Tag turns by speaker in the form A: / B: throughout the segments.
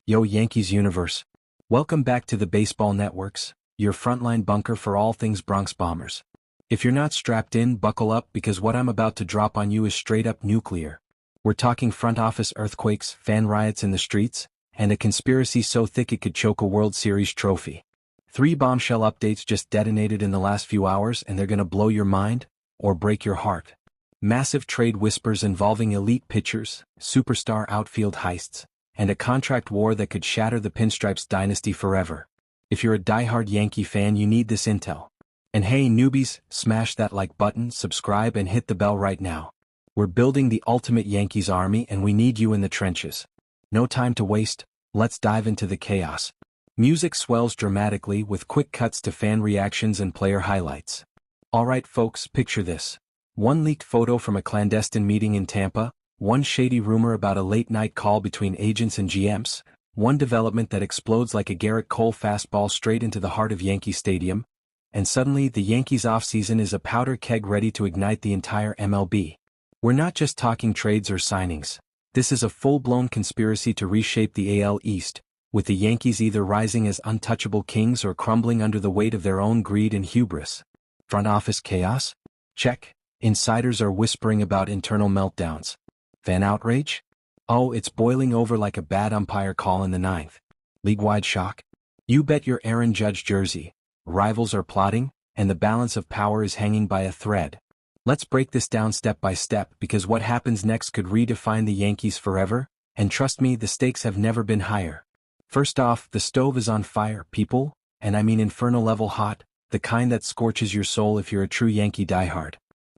A: Yo Yankees universe. Welcome back to the Baseball Networks, your frontline bunker for all things Bronx Bombers. If you're not strapped in, buckle up because what I'm about to drop on you is straight up nuclear. We're talking front office earthquakes, fan riots in the streets, and a conspiracy so thick it could choke a World Series trophy. 3 bombshell updates just detonated in the last few hours and they're gonna blow your mind, or break your heart. Massive trade whispers involving elite pitchers, superstar outfield heists, and a contract war that could shatter the Pinstripes dynasty forever. If you're a diehard Yankee fan, you need this intel. And hey newbies, smash that like button, subscribe and hit the bell right now. We're building the ultimate Yankees army and we need you in the trenches. No time to waste, let's dive into the chaos. Music swells dramatically with quick cuts to fan reactions and player highlights. Alright folks, picture this. One leaked photo from a clandestine meeting in Tampa, one shady rumor about a late-night call between agents and GMs, one development that explodes like a Garrett Cole fastball straight into the heart of Yankee Stadium, and suddenly the Yankees' offseason is a powder keg ready to ignite the entire MLB. We're not just talking trades or signings. This is a full-blown conspiracy to reshape the AL East, with the Yankees either rising as untouchable kings or crumbling under the weight of their own greed and hubris. Front office chaos? Check. Insiders are whispering about internal meltdowns. Fan outrage? Oh, it's boiling over like a bad umpire call in the 9th. League-wide shock? You bet your Aaron Judge jersey. Rivals are plotting, and the balance of power is hanging by a thread. Let's break this down step by step because what happens next could redefine the Yankees forever, and trust me, the stakes have never been higher. First off, the stove is on fire, people, and I mean inferno-level hot, the kind that scorches your soul if you're a true Yankee diehard.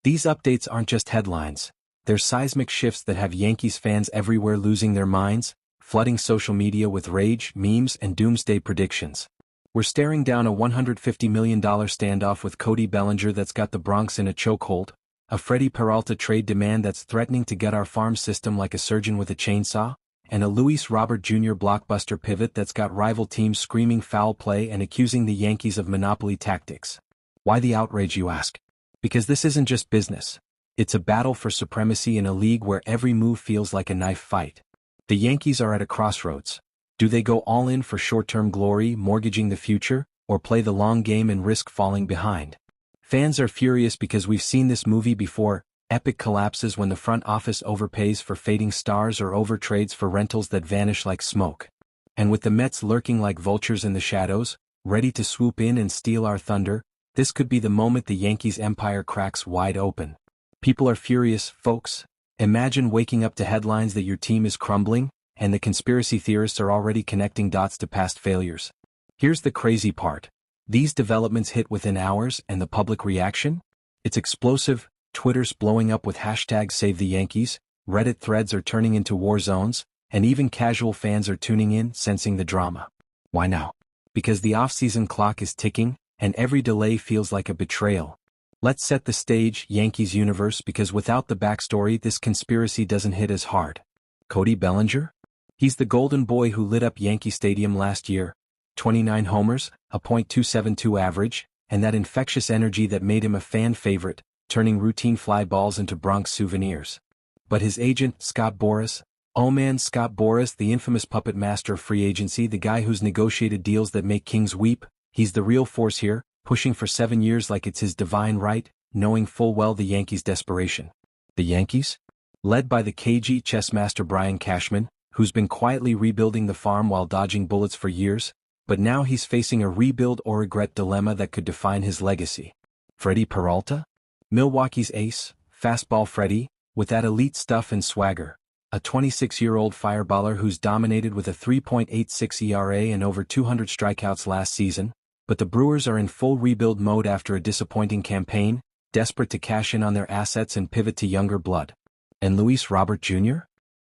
A: These updates aren't just headlines. They're seismic shifts that have Yankees fans everywhere losing their minds, flooding social media with rage, memes, and doomsday predictions. We're staring down a $150 million standoff with Cody Bellinger that's got the Bronx in a chokehold, a Freddie Peralta trade demand that's threatening to gut our farm system like a surgeon with a chainsaw, and a Luis Robert Jr. blockbuster pivot that's got rival teams screaming foul play and accusing the Yankees of monopoly tactics. Why the outrage, you ask? Because this isn't just business. It's a battle for supremacy in a league where every move feels like a knife fight. The Yankees are at a crossroads. Do they go all in for short-term glory, mortgaging the future, or play the long game and risk falling behind? Fans are furious because we've seen this movie before, epic collapses when the front office overpays for fading stars or overtrades for rentals that vanish like smoke. And with the Mets lurking like vultures in the shadows, ready to swoop in and steal our thunder, this could be the moment the Yankees' empire cracks wide open. People are furious, folks. Imagine waking up to headlines that your team is crumbling, and the conspiracy theorists are already connecting dots to past failures. Here's the crazy part. These developments hit within hours and the public reaction? It's explosive. Twitter's blowing up with hashtags Save the Yankees, Reddit threads are turning into war zones, and even casual fans are tuning in, sensing the drama. Why now? Because the off-season clock is ticking, and every delay feels like a betrayal. Let's set the stage, Yankees universe, because without the backstory this conspiracy doesn't hit as hard. Cody Bellinger? He's the golden boy who lit up Yankee Stadium last year. 29 homers, a .272 average, and that infectious energy that made him a fan favorite, turning routine fly balls into Bronx souvenirs. But his agent, Scott Boras? Oh man, Scott Boras, the infamous puppet master of free agency, the guy who's negotiated deals that make kings weep, he's the real force here, pushing for 7 years like it's his divine right, knowing full well the Yankees' desperation. The Yankees? Led by the cagey chess master Brian Cashman, who's been quietly rebuilding the farm while dodging bullets for years, but now he's facing a rebuild or regret dilemma that could define his legacy. Freddie Peralta? Milwaukee's ace, fastball Freddie, with that elite stuff and swagger. A 26-year-old fireballer who's dominated with a 3.86 ERA and over 200 strikeouts last season. But the Brewers are in full rebuild mode after a disappointing campaign, desperate to cash in on their assets and pivot to younger blood. And Luis Robert Jr.?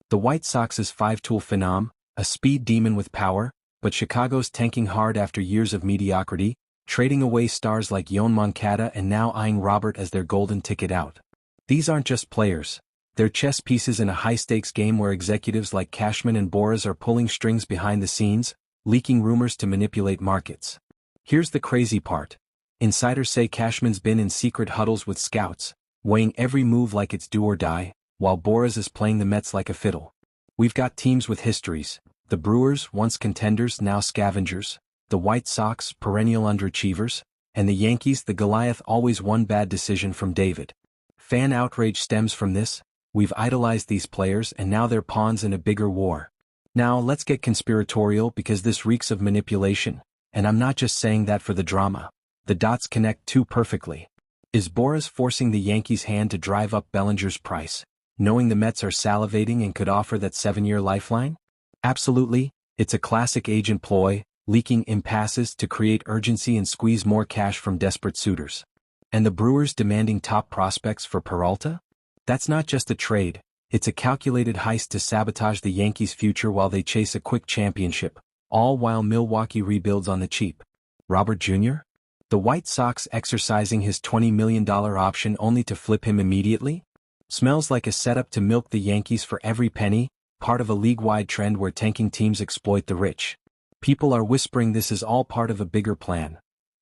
A: The White Sox's five-tool phenom, a speed demon with power, but Chicago's tanking hard after years of mediocrity, trading away stars like Yoan Moncada and now eyeing Robert as their golden ticket out. These aren't just players. They're chess pieces in a high-stakes game where executives like Cashman and Boras are pulling strings behind the scenes, leaking rumors to manipulate markets. Here's the crazy part. Insiders say Cashman's been in secret huddles with scouts, weighing every move like it's do or die, while Boras is playing the Mets like a fiddle. We've got teams with histories. The Brewers, once contenders, now scavengers. The White Sox, perennial underachievers. And the Yankees, the Goliath, always one bad decision from David. Fan outrage stems from this. We've idolized these players and now they're pawns in a bigger war. Now let's get conspiratorial because this reeks of manipulation, and I'm not just saying that for the drama. The dots connect too perfectly. Is Boras forcing the Yankees' hand to drive up Bellinger's price, knowing the Mets are salivating and could offer that 7-year lifeline? Absolutely, it's a classic agent ploy, leaking impasses to create urgency and squeeze more cash from desperate suitors. And the Brewers demanding top prospects for Peralta? That's not just a trade. It's a calculated heist to sabotage the Yankees' future while they chase a quick championship, all while Milwaukee rebuilds on the cheap. Robert Jr.? The White Sox exercising his $20 million option only to flip him immediately? Smells like a setup to milk the Yankees for every penny, part of a league-wide trend where tanking teams exploit the rich. People are whispering this is all part of a bigger plan.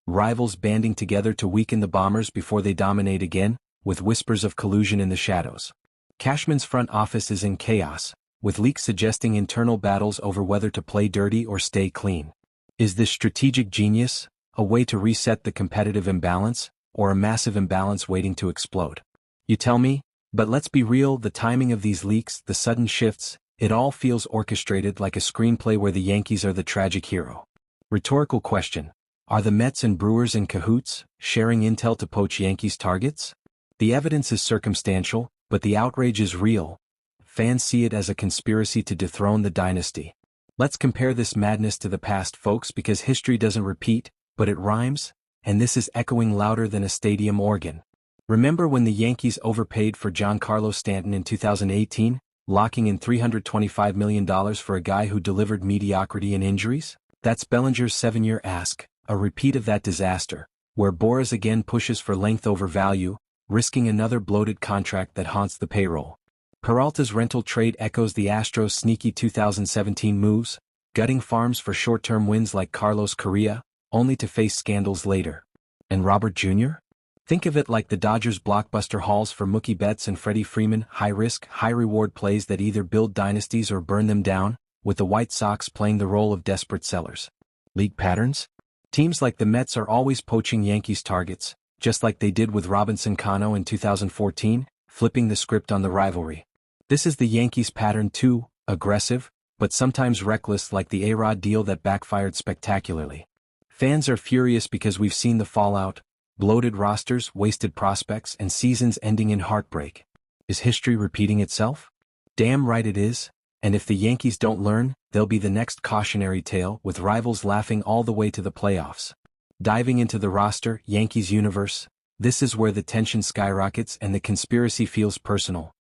A: Rivals banding together to weaken the Bombers before they dominate again, with whispers of collusion in the shadows. Cashman's front office is in chaos, with leaks suggesting internal battles over whether to play dirty or stay clean. Is this strategic genius, a way to reset the competitive imbalance, or a massive imbalance waiting to explode? You tell me, but let's be real, the timing of these leaks, the sudden shifts, it all feels orchestrated like a screenplay where the Yankees are the tragic hero. Rhetorical question: are the Mets and Brewers in cahoots, sharing intel to poach Yankees targets? The evidence is circumstantial, but the outrage is real. Fans see it as a conspiracy to dethrone the dynasty. Let's compare this madness to the past, folks, because history doesn't repeat, but it rhymes, and this is echoing louder than a stadium organ. Remember when the Yankees overpaid for Giancarlo Stanton in 2018, locking in $325 million for a guy who delivered mediocrity and injuries? That's Bellinger's 7-year ask, a repeat of that disaster, where Boras again pushes for length over value, risking another bloated contract that haunts the payroll. Peralta's rental trade echoes the Astros' sneaky 2017 moves, gutting farms for short-term wins like Carlos Correa, only to face scandals later. And Robert Jr.? Think of it like the Dodgers' blockbuster hauls for Mookie Betts and Freddie Freeman, high-risk, high-reward plays that either build dynasties or burn them down, with the White Sox playing the role of desperate sellers. League patterns? Teams like the Mets are always poaching Yankees targets, just like they did with Robinson Cano in 2014, flipping the script on the rivalry. This is the Yankees' pattern too, aggressive, but sometimes reckless, like the A-Rod deal that backfired spectacularly. Fans are furious because we've seen the fallout: bloated rosters, wasted prospects, and seasons ending in heartbreak. Is history repeating itself? Damn right it is, and if the Yankees don't learn, they'll be the next cautionary tale, with rivals laughing all the way to the playoffs. Diving into the roster, Yankees universe, this is where the tension skyrockets and the conspiracy feels personal.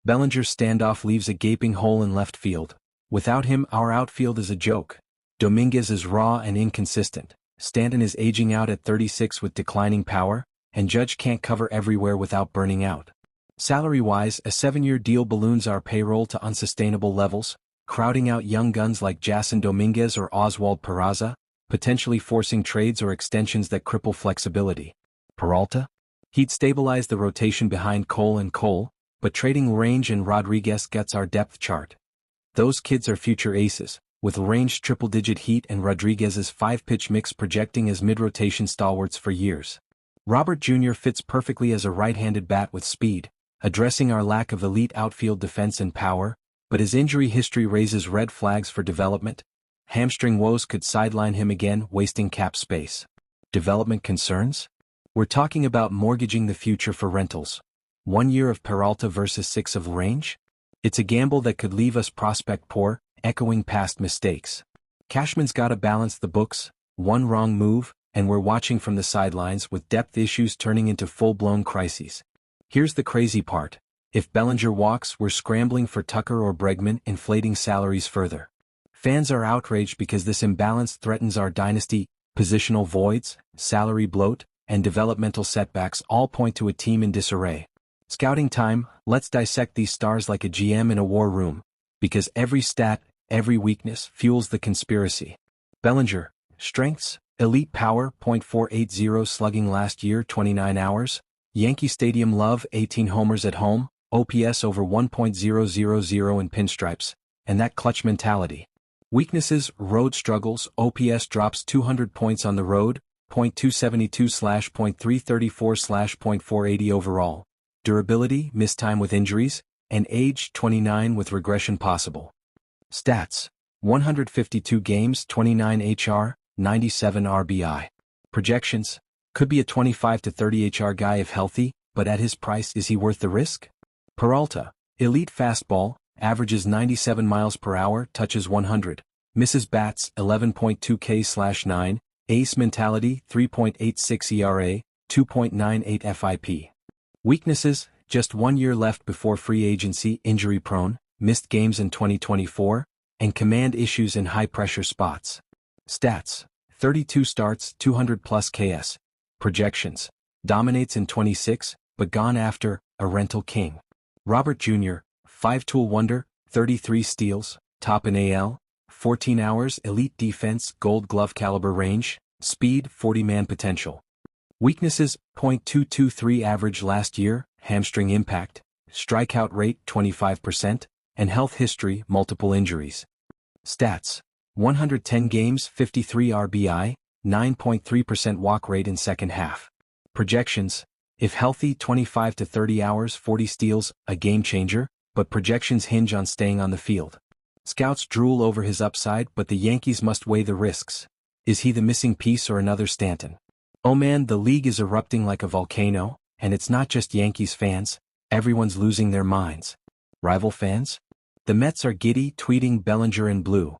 A: Bellinger's standoff leaves a gaping hole in left field. Without him, our outfield is a joke. Dominguez is raw and inconsistent. Stanton is aging out at 36 with declining power, and Judge can't cover everywhere without burning out. Salary-wise, a 7-year deal balloons our payroll to unsustainable levels, crowding out young guns like Jason Dominguez or Oswald Peraza, potentially forcing trades or extensions that cripple flexibility. Peralta? He'd stabilize the rotation behind Cole and Cole, but trading Range and Rodriguez guts our depth chart. Those kids are future aces, with Range triple-digit heat and Rodriguez's 5-pitch mix projecting as mid-rotation stalwarts for years. Robert Jr. fits perfectly as a right-handed bat with speed, addressing our lack of elite outfield defense and power, but his injury history raises red flags for development. Hamstring woes could sideline him again, wasting cap space. Development concerns? We're talking about mortgaging the future for rentals. 1 year of Peralta versus 6 of Range? It's a gamble that could leave us prospect poor, echoing past mistakes. Cashman's gotta balance the books, one wrong move, and we're watching from the sidelines with depth issues turning into full-blown crises. Here's the crazy part. If Bellinger walks, we're scrambling for Tucker or Bregman, inflating salaries further. Fans are outraged because this imbalance threatens our dynasty. Positional voids, salary bloat, and developmental setbacks all point to a team in disarray. Scouting time, let's dissect these stars like a GM in a war room, because every stat, every weakness fuels the conspiracy. Bellinger, strengths, elite power, .480 slugging last year, 29 hours. Yankee Stadium love, 18 homers at home, OPS over 1.000 in pinstripes, and that clutch mentality. Weaknesses, road struggles, OPS drops 200 points on the road, .272/.334/.480 overall. Durability, missed time with injuries, and age 29 with regression possible. Stats: 152 games, 29 HR, 97 RBI. Projections: could be a 25 to 30 HR guy if healthy, but at his price is he worth the risk? Peralta, elite fastball, averages 97 miles per hour, touches 100, misses bats 11.2 K/9, ace mentality 3.86 ERA, 2.98 FIP. Weaknesses, just 1 year left before free agency, injury prone, missed games in 2024, and command issues in high-pressure spots. Stats: 32 starts, 200 plus KS. Projections: dominates in 26, but gone after, a rental king. Robert Jr., 5-tool wonder, 33 steals, top in AL, 14 hours, elite defense, gold glove caliber range, speed, 40-man potential. Weaknesses: .223 average last year, hamstring impact, strikeout rate 25%, and health history, multiple injuries. Stats: 110 games, 53 RBI, 9.3% walk rate in second half. Projections: if healthy, 25 to 30 hours, 40 steals, a game changer, but projections hinge on staying on the field. Scouts drool over his upside, but the Yankees must weigh the risks. Is he the missing piece or another Stanton? Oh man, the league is erupting like a volcano, and it's not just Yankees fans, everyone's losing their minds. Rival fans? The Mets are giddy, tweeting Bellinger in blue.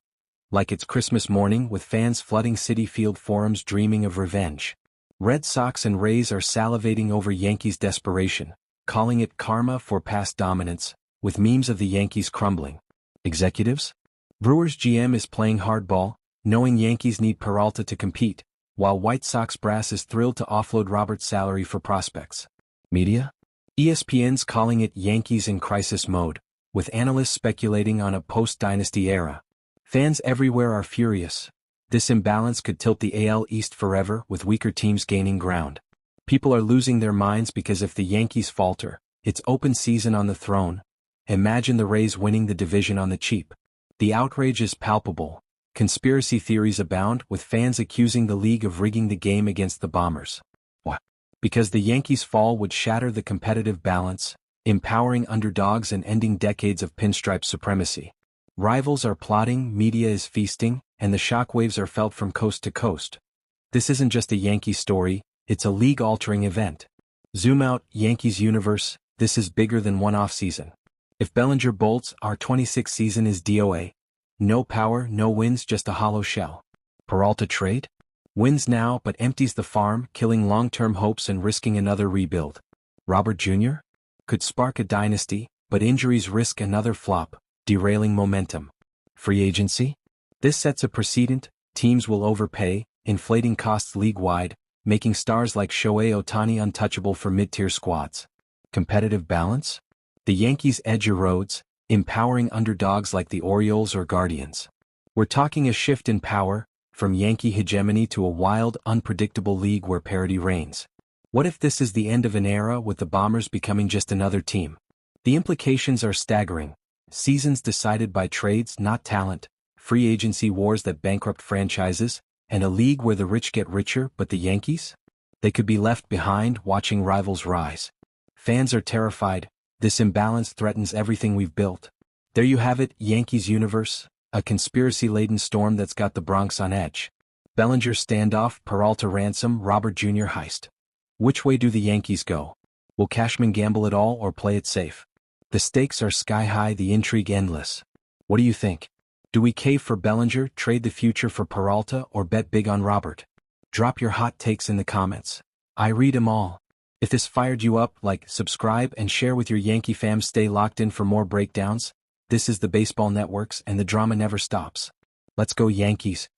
A: Like it's Christmas morning with fans flooding Citi Field forums dreaming of revenge. Red Sox and Rays are salivating over Yankees' desperation, calling it karma for past dominance, with memes of the Yankees crumbling. Executives? Brewers GM is playing hardball, knowing Yankees need Peralta to compete, while White Sox brass is thrilled to offload Robert's salary for prospects. Media? ESPN's calling it Yankees in crisis mode, with analysts speculating on a post-dynasty era. Fans everywhere are furious. This imbalance could tilt the AL East forever, with weaker teams gaining ground. People are losing their minds because if the Yankees falter, it's open season on the throne. Imagine the Rays winning the division on the cheap. The outrage is palpable. Conspiracy theories abound, with fans accusing the league of rigging the game against the Bombers. What? Because the Yankees' fall would shatter the competitive balance, empowering underdogs and ending decades of pinstripe supremacy. Rivals are plotting, media is feasting, and the shockwaves are felt from coast to coast. This isn't just a Yankee story, it's a league-altering event. Zoom out, Yankees universe, this is bigger than one off-season. If Bellinger bolts, our 26th season is DOA. No power, no wins, just a hollow shell. Peralta trade? Wins now but empties the farm, killing long-term hopes and risking another rebuild. Robert Jr.? Could spark a dynasty, but injuries risk another flop, derailing momentum. Free agency? This sets a precedent, teams will overpay, inflating costs league-wide, making stars like Shohei Ohtani untouchable for mid-tier squads. Competitive balance? The Yankees' edge erodes, empowering underdogs like the Orioles or Guardians. We're talking a shift in power, from Yankee hegemony to a wild, unpredictable league where parity reigns. What if this is the end of an era with the Bombers becoming just another team? The implications are staggering. Seasons decided by trades, not talent, free agency wars that bankrupt franchises, and a league where the rich get richer, but the Yankees? They could be left behind, watching rivals rise. Fans are terrified. This imbalance threatens everything we've built. There you have it, Yankees universe, a conspiracy-laden storm that's got the Bronx on edge. Bellinger standoff, Peralta ransom, Robert Jr. heist. Which way do the Yankees go? Will Cashman gamble it all or play it safe? The stakes are sky-high, the intrigue endless. What do you think? Do we cave for Bellinger, trade the future for Peralta, or bet big on Robert? Drop your hot takes in the comments. I read 'em all. If this fired you up, like, subscribe, and share with your Yankee fam. Stay locked in for more breakdowns. This is the Baseball Networks, and the drama never stops. Let's go Yankees.